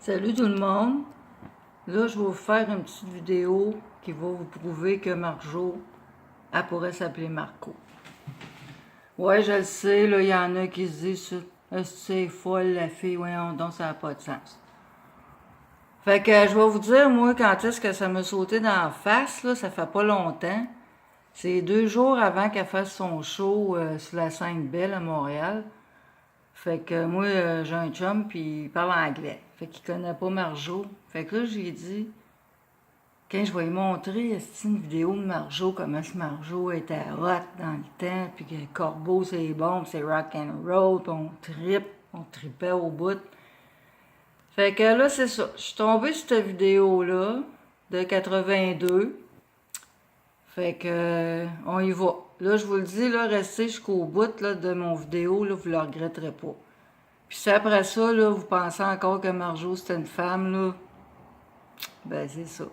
Salut tout le monde! Là, je vais vous faire une petite vidéo qui va vous prouver que Marjo, elle pourrait s'appeler Marco. Ouais, je le sais, là, il y en a qui se disent est-ce que c'est folle la fille? Voyons donc, ça n'a pas de sens. Fait que je vais vous dire, moi, quand est-ce que ça m'a sauté dans la face, là, ça fait pas longtemps. C'est 2 jours avant qu'elle fasse son show sur la scène Belle à Montréal. Fait que moi, j'ai un chum, puis il parle anglais. Fait qu'il connaît pas Marjo. Fait que là, j'ai dit, quand je vais lui montrer une vidéo de Marjo, comment ce Marjo était hot dans le temps, puis que Corbeau, c'est bon, puis c'est rock and roll, puis on tripait au bout. Fait que là, c'est ça. Je suis tombée sur cette vidéo-là, de 82. Fait que, on y va. Là, je vous le dis, là, restez jusqu'au bout là, de mon vidéo, là, vous ne le regretterez pas. Puis si après ça, là, vous pensez encore que Marjo, c'était une femme, là, ben c'est ça.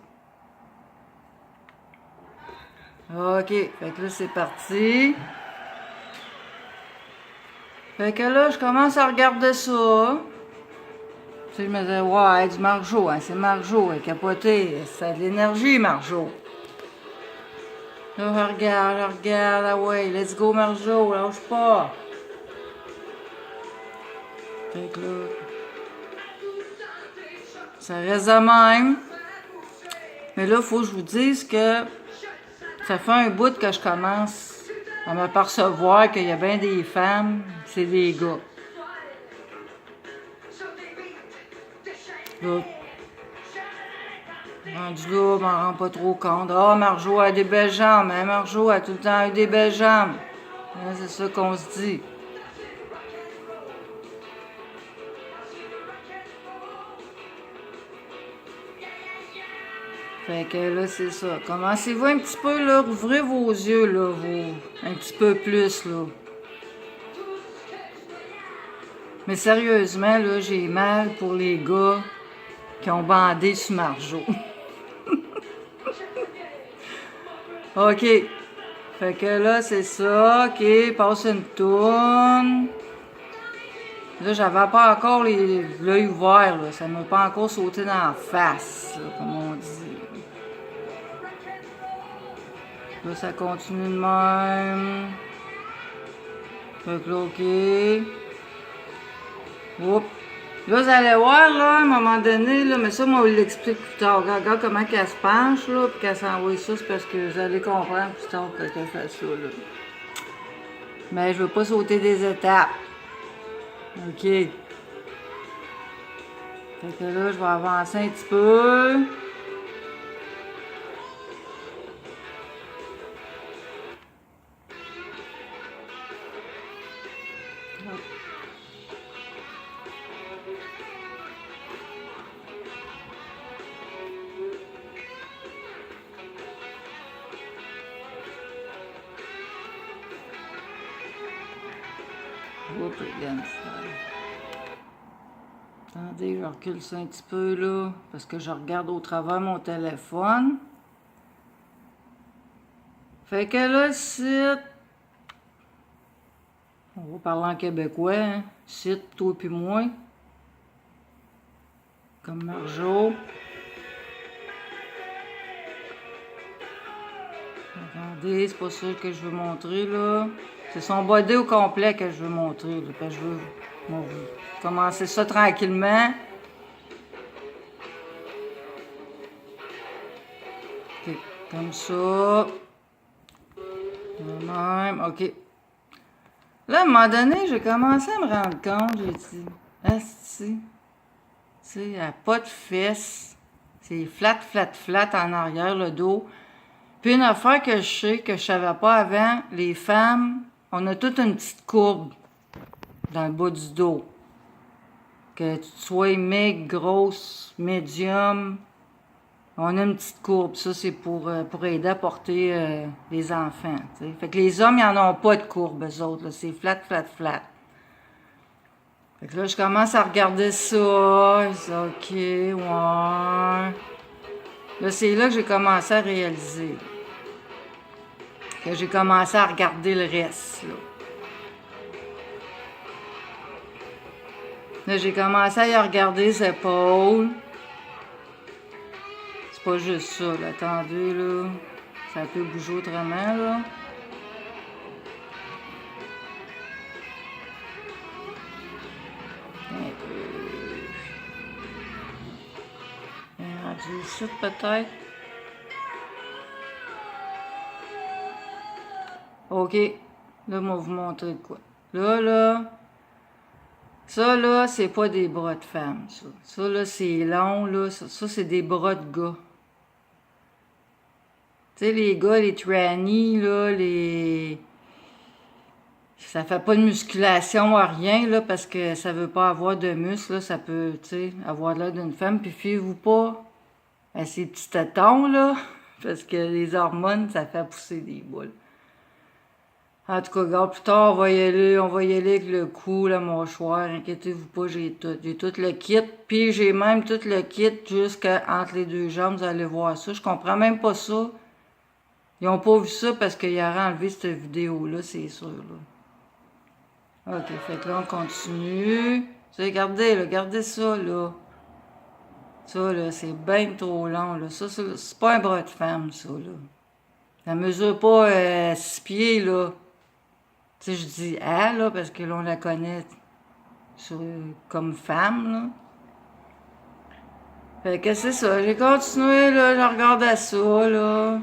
OK, fait que là, c'est parti. Fait que là, je commence à regarder ça. Tu sais, je me disais, ouais, du Marjo, hein, c'est Marjo, elle est capotée, ça a de l'énergie, Marjo. Là, je regarde, ah ouais, let's go Marjo, lâche pas. Fait que là, ça reste de même. Mais là, il faut que je vous dise que ça fait un bout que je commence à m'apercevoir qu'il y a bien des femmes, c'est des gars. Là, rendu là, je m'en rends pas trop compte. Ah, Marjo a des belles jambes, hein? Marjo a tout le temps eu des belles jambes. C'est ça qu'on se dit. Fait que là, c'est ça. Commencez-vous un petit peu, là, ouvrez vos yeux, là, un petit peu plus, là. Mais sérieusement, là, j'ai mal pour les gars qui ont bandé sur Marjo. OK. Fait que là, c'est ça. OK, passe une tourne. Là, j'avais pas encore l'œil ouvert, là. Ça m'a pas encore sauté dans la face, là, comme on dit. Là, ça continue de même. Fait que là, OK. Oups. Là, vous allez voir, là, à un moment donné, là, mais ça, moi, je l'explique plus tard. Regarde comment qu'elle se penche, là, puis qu'elle s'envoie ça, c'est parce que vous allez comprendre plus tard quand elle fait ça, là. Mais je veux pas sauter des étapes. OK. Fait que là, je vais avancer un petit peu. Oups, regarde ça. Attendez, je recule ça un petit peu, là, parce que je regarde au travers mon téléphone. Fait que là, c'est... On va parler en québécois, hein. C'est toi puis moi. Comme Marjo. Attendez, c'est pas ça que je veux montrer, là. C'est son body au complet que je veux montrer, là. Parce que je veux commencer ça tranquillement. OK, comme ça. De même, OK. Là, à un moment donné, j'ai commencé à me rendre compte, j'ai dit, asti, tu sais, elle n'a pas de fesses. C'est flat, flat, flat en arrière, le dos. Puis une affaire que je sais, que je savais pas avant, les femmes, on a toute une petite courbe dans le bas du dos. Que tu sois maigre, grosse, médium, on a une petite courbe. Ça, c'est pour aider à porter les enfants. T'sais. Fait que les hommes, ils n'en ont pas de courbe, eux autres. Là. C'est flat, flat, flat. Fait que là, je commence à regarder ça. OK, ouais. Là, c'est là que j'ai commencé à réaliser. Que j'ai commencé à regarder le reste, là. Là, j'ai commencé à y regarder ses épaules. C'est pas juste ça, là. Attendez, là. Ça peut bouger autrement, là. Un peu. Rendu ici, peut-être. OK. Là, moi, vous montrer de quoi. Là. Ça, là, c'est pas des bras de femme, ça. Ça, là, c'est long, là. Ça c'est des bras de gars. Tu sais, les gars, les trannies, là, ça fait pas de musculation à rien, là, parce que ça veut pas avoir de muscles, là. Ça peut, tu sais, avoir l'air d'une femme. Puis fiez-vous pas à ces petits tétons, là, parce que les hormones, ça fait pousser des boules. En tout cas, regarde, plus tard, on va y aller avec le cou, la mâchoire, inquiétez-vous pas, j'ai tout le kit, puis j'ai même tout le kit jusqu'entre les deux jambes, vous allez voir ça, je comprends même pas ça. Ils ont pas vu ça parce qu'ils auraient enlevé cette vidéo-là, c'est sûr, là. Ok, fait que là, on continue. Regardez, là, regardez ça, là. Ça, là, c'est bien trop long, là. Ça, c'est pas un bras de femme, ça, là. Ça mesure pas 6 pieds, là. Tu sais, je dis « ah », là, parce que là, on la connaît comme femme, là. Fait que c'est ça, j'ai continué, là, je regardais ça, là.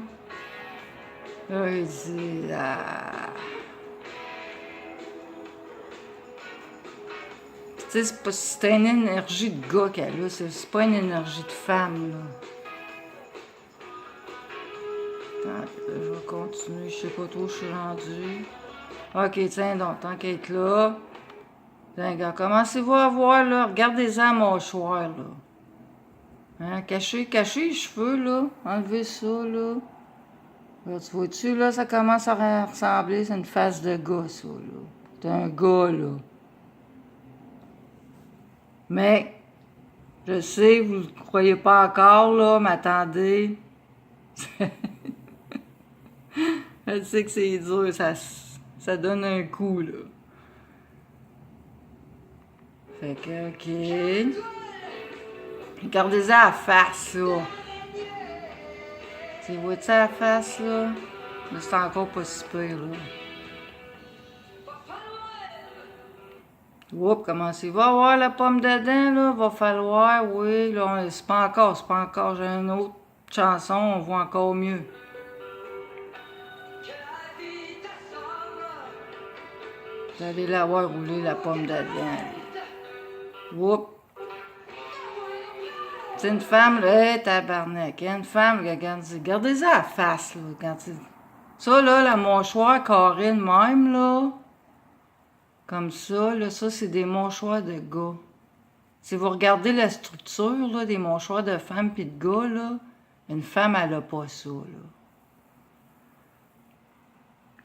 Là, il dit « ah ». Tu sais, c'est une énergie de gars qu'elle a, c'est pas une énergie de femme, là. Attends, je vais continuer, je sais pas trop où je suis rendu. Ok, tiens donc, tant qu'elle est là. Tiens, gars, commencez-vous à voir, là, regardez-en à mâchoire, là. Hein, cachez les cheveux, là. Enlevez ça, là. Là, tu vois-tu, là, ça commence à ressembler, c'est une face de gars, ça, là. C'est un gars, là. Mais, je sais, vous ne croyez pas encore, là, mais attendez. Je sais que c'est dur, ça donne un coup, là. Fait que, OK. Regardez-en la face, là. Tu vois-tu la face, là? Là, c'est encore pas si pire, là. Oups, commencez-vous à voir la pomme dedans, là? Va falloir, oui, là, c'est pas encore. J'ai une autre chanson, on voit encore mieux. Vous allez la voir rouler la pomme dedans. Oups. C'est une femme, là, tabarnak. Une femme, regardez-en la face, là. Ça, là, la mâchoire carrée de même, là. Comme ça, là, ça, c'est des mâchoires de gars. Si vous regardez la structure, là, des mâchoires de femmes pis de gars, là, une femme, elle a pas ça, là.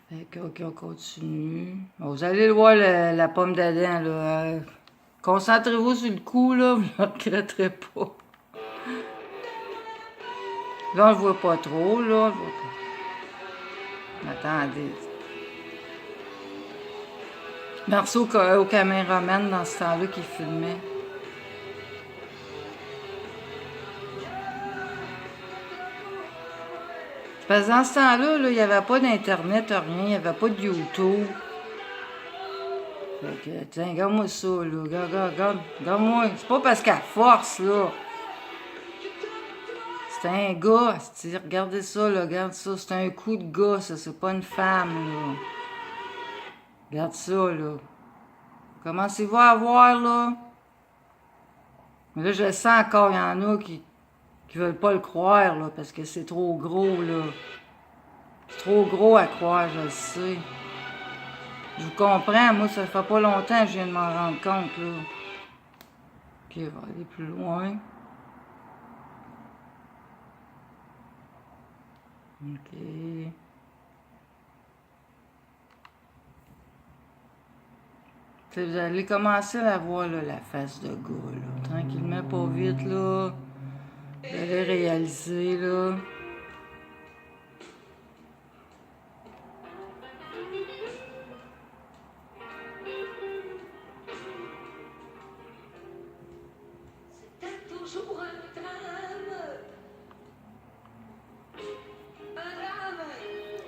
Fait que, OK, on continue. Bon, vous allez le voir, la pomme d'Adam, là. Concentrez-vous sur le coup, là, vous ne regretterez pas. Là, on le voit pas trop, là. Attendez. Merci au caméraman dans ce temps-là qui filmait. Parce que dans ce temps-là, il n'y avait pas d'Internet, rien, il n'y avait pas de YouTube. Fait que, tiens, regarde-moi ça, là. Regarde-moi. C'est pas parce qu'elle force, là. C'est un gars, regardez ça, là, regarde ça. C'est un coup de gars, ça, c'est pas une femme, là. Regarde ça, là. Commencez-vous à voir, là. Mais là, je le sens encore, il y en a qui veulent pas le croire, là, parce que c'est trop gros, là. C'est trop gros à croire, je le sais. Je vous comprends, moi, ça fait pas longtemps que je viens de m'en rendre compte, là. Ok, on va aller plus loin. Ok. T'sais, vous allez commencer à voir, là, la face de gars, là. Tranquillement, pas vite, là. Vous allez réaliser, là.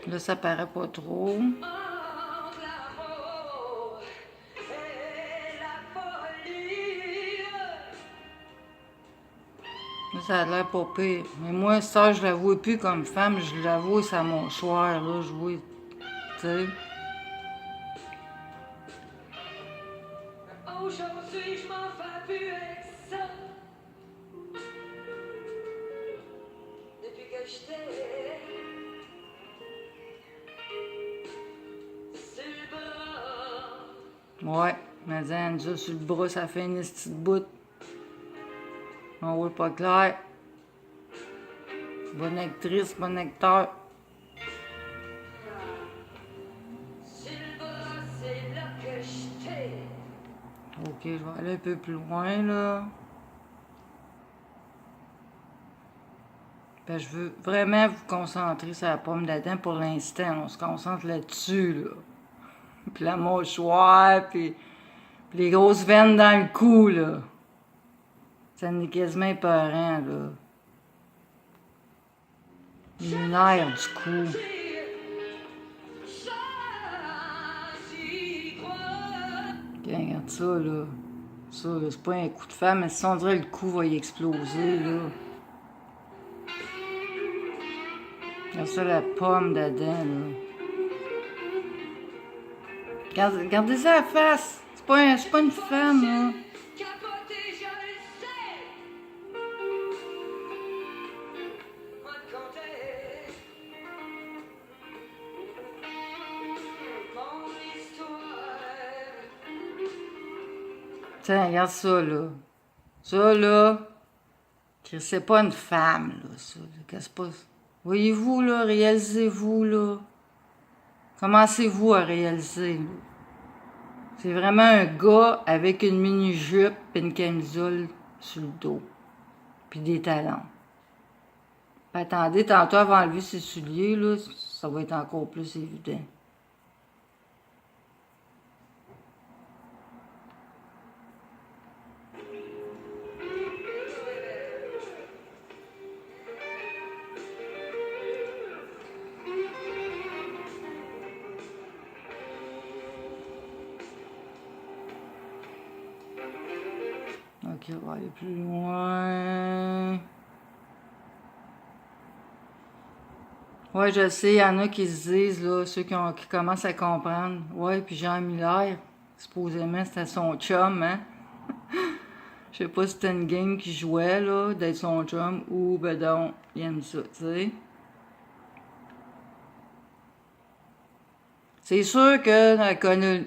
Là, ça paraît pas trop. Là, ça a l'air pas pire. Mais moi, ça, je la vois plus comme femme, je la vois sa mâchoire, là, je vois, tu sais. Aujourd'hui, je m'en fais plus avec ça. Depuis que je t'ai sur le bras. Ouais, mais elle nous a sur le bras, ça fait une petite bout. On voit pas clair. Bonne actrice, bon acteur. Sur le bras, c'est là que je t'ai. Ok, je vais aller un peu plus loin, là. Ben, je veux vraiment vous concentrer sur la pomme d'Adam pour l'instant. On se concentre là-dessus, là. Puis la mâchoire, puis les grosses veines dans le cou, là. Ça en est quasiment épeurant, là. Les nerfs du cou. Ok, regarde ça, là. Ça, là, c'est pas un coup de femme, mais si on dirait le cou va y exploser, là. Regarde ça, la pomme d'Adam, là. Regardez ça à la face. C'est pas une femme, là. Capoté, je le sais. Moi de compter mon histoire. Tiens, regarde ça, là. Ça, là. C'est pas une femme, là, ça. Qu'est-ce que c'est pas... Voyez-vous, là, réalisez-vous, là. Commencez-vous à réaliser, là. C'est vraiment un gars avec une mini-jupe et une camisole sur le dos. Puis des talons. Puis attendez, tantôt, avant d'enlever ses souliers, là, ça va être encore plus évident. Ok, on va aller plus loin. Ouais, je sais, il y en a qui se disent, là, ceux qui commencent à comprendre. Ouais, puis Jean Miller, supposément, c'était son chum, hein? Je sais pas si c'était une game qui jouait, là, d'être son chum, ou, ben donc, il aime ça, tu sais. C'est sûr que dans la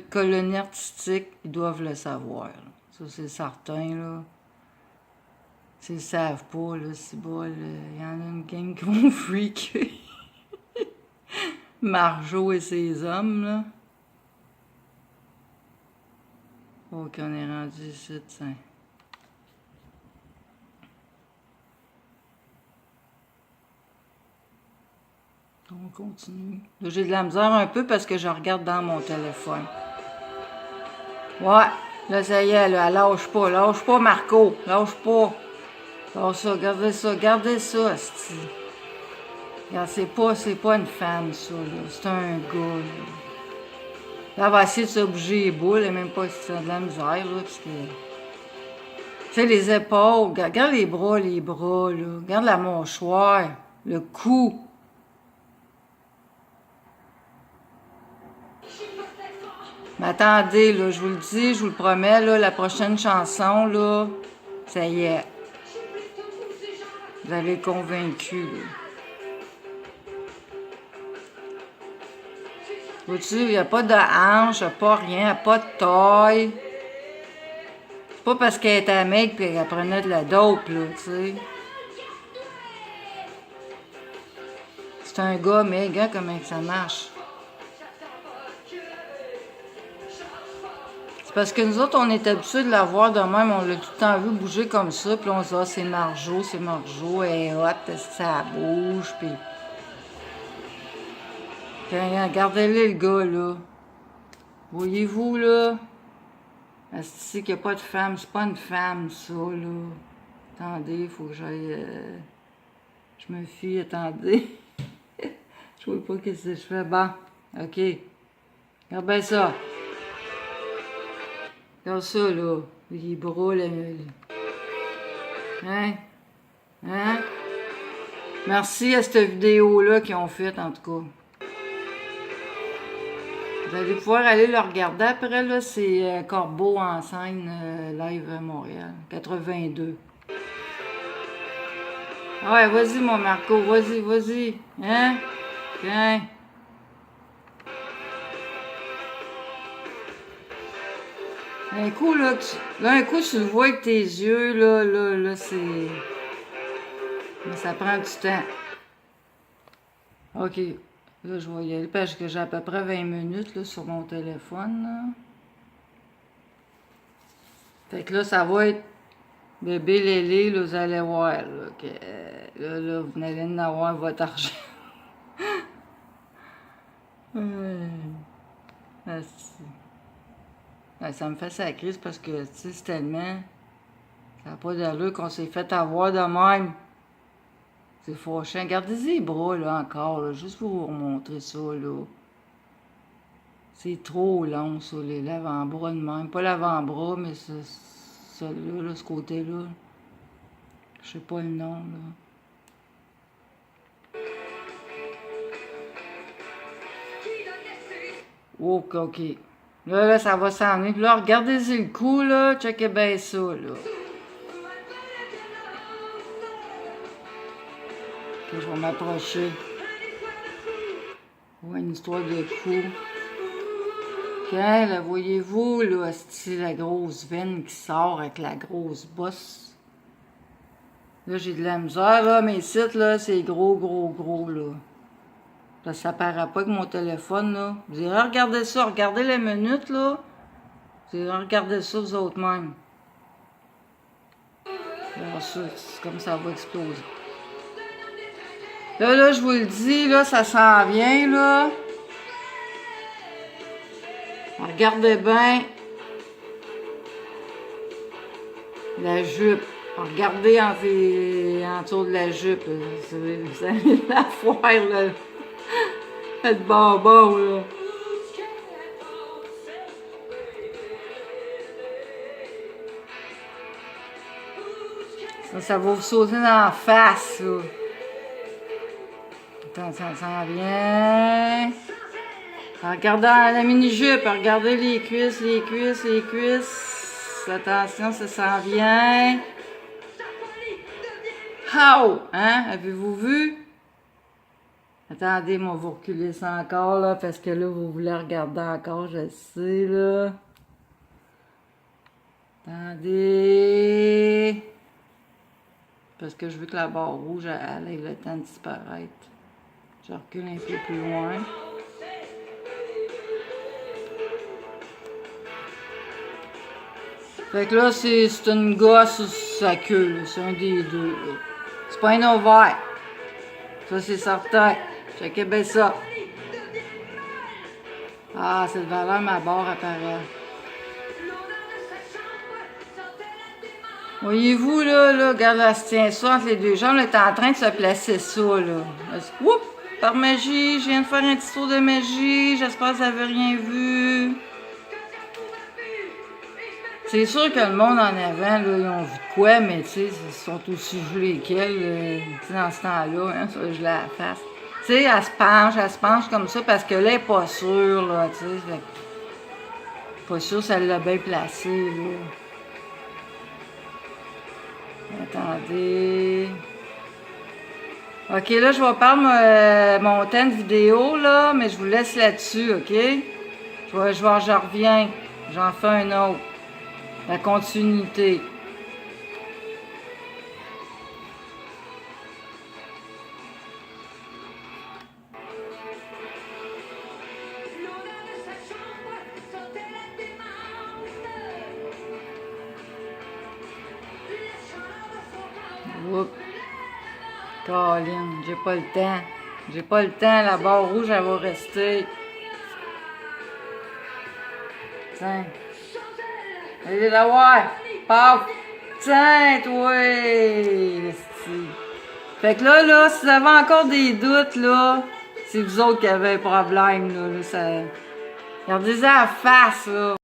colonie artistique, ils doivent le savoir, là. Ça, c'est certain, là. S'ils le savent pas, là, c'est bon, il y en a une gang qui vont freaker. Marjo et ses hommes, là. Ok, on est rendu ici, tiens. On continue. Là, j'ai de la misère un peu parce que je regarde dans mon téléphone. Ouais, là, ça y est, là, elle lâche pas, Marco, lâche pas. Lâche ça, gardez ça, asti. Regarde, c'est pas une femme, ça, là, c'est un gars, là. Là, elle va essayer de se bouger les boules, elle même pas si de la misère, là, parce que... Tu sais, les épaules, regarde les bras, là, regarde la mâchoire, le cou. Mais attendez, là, je vous le dis, je vous le promets, là, la prochaine chanson, là, ça y est. Vous avez convaincu, là. Vois-tu, il n'y a pas de hanche, pas rien, pas de taille. C'est pas parce qu'elle était maigre et qu'elle prenait de la dope, là, tu sais. C'est un gars maigre, hein, comment ça marche? C'est parce que nous autres, on est habitués de la voir de même, on l'a tout le temps vu bouger comme ça, puis on se dit, ah, c'est Marjo, elle est hot, ça bouge, puis... Regardez-le, le gars, là. Voyez-vous, là? Est-ce qu'il n'y a pas de femme? C'est pas une femme, ça, là. Attendez, il faut que j'aille... Je me fie, attendez. Je Je vois pas qu'est-ce que je fais. Bon, ok. Regarde bien ça. Regarde ça, là. Les bras, là. Hein? Hein? Merci à cette vidéo-là qu'ils ont faite, en tout cas. Vous allez pouvoir aller le regarder après, là. C'est Corbeau en scène live à Montréal. 82. Ah ouais, vas-y, mon Marco. Vas-y, vas-y. Hein? Tiens. Un coup, là, un coup, tu le vois avec tes yeux, là, c'est... Mais ça prend du temps. OK. Là, je vais y aller parce que j'ai à peu près 20 minutes, là, sur mon téléphone, là. Fait que là, ça va être bébé Lélé, là, vous allez voir, là, que... Là, vous allez en avoir votre argent. Ah, ça me fait sa crise parce que, tu sais, c'est tellement... Ça n'a pas d'allure qu'on s'est fait avoir de même. C'est fâchant. Regardez-y les bras, là, encore, là, juste pour vous remontrer ça, là. C'est trop long, ça, l'avant-bras de même. Pas l'avant-bras, mais celui-là, là, ce côté-là. Je sais pas le nom, là. Ok, ok. Là, ça va s'en venir. Puis là, regardez-y le cou, là. Checkez bien ça, là. Ok, je vais m'approcher. Ouais, une histoire de cou. Ok, là, voyez-vous, là, c'est la grosse veine qui sort avec la grosse bosse. Là, j'ai de la misère, là, mes sites, là, c'est gros, là. Là, ça paraît pas avec mon téléphone, là. Vous irez regarder ça, regardez les minutes, là. Vous irez regarder ça, vous autres même. Là, ça, c'est comme ça va exploser. Là, je vous le dis, là, ça s'en vient, là. Regardez bien la jupe. Regardez en dessous de la jupe. Vous allez la voir, là. Faites bonbon, là. Ça va vous sauter dans la face, là. Attends, ça s'en vient. Regardez la mini-jupe, regardez les cuisses. Attention, ça s'en vient. How! Hein? Avez-vous vu? Attendez, moi, vous reculez ça encore, là, parce que là, vous voulez regarder encore, je sais, là. Attendez. Parce que je veux que la barre rouge, elle ait le temps de disparaître. Je recule un peu plus loin. Fait que là, c'est une gosse sur sa queue, c'est un des deux. C'est pas un ovaire. Ça, c'est certain. Checkez bien ça. Ah, c'est le valeur, ma barre apparaît. Voyez-vous, là, regarde, elle se tient ça entre les deux jambes, elle est en train de se placer ça, là. Oups! Par magie, je viens de faire un petit tour de magie, j'espère que vous n'avez rien vu. C'est sûr que le monde en avant, là, ils ont vu de quoi, mais tu sais, ils sont aussi gelés qu'elle, dans ce temps-là, hein, ça, je la face. Tu sais, elle se penche comme ça, parce que là, elle n'est pas sûre, là, tu sais. Pas sûre si elle l'a bien placé, là. Attendez. Ok, là, je vais perdre mon temps de vidéo, là, mais je vous laisse là-dessus, ok? Je reviens. J'en fais un autre. La continuité. Oups. Colin, j'ai pas le temps. J'ai pas le temps, la barre rouge, elle va rester. Tiens. Allez la voir. Paf. Tiens, toi. Fait que là, si vous avez encore des doutes, là, C'est vous autres qui avez un problème, là. Ça... Regardez ça à la face, là.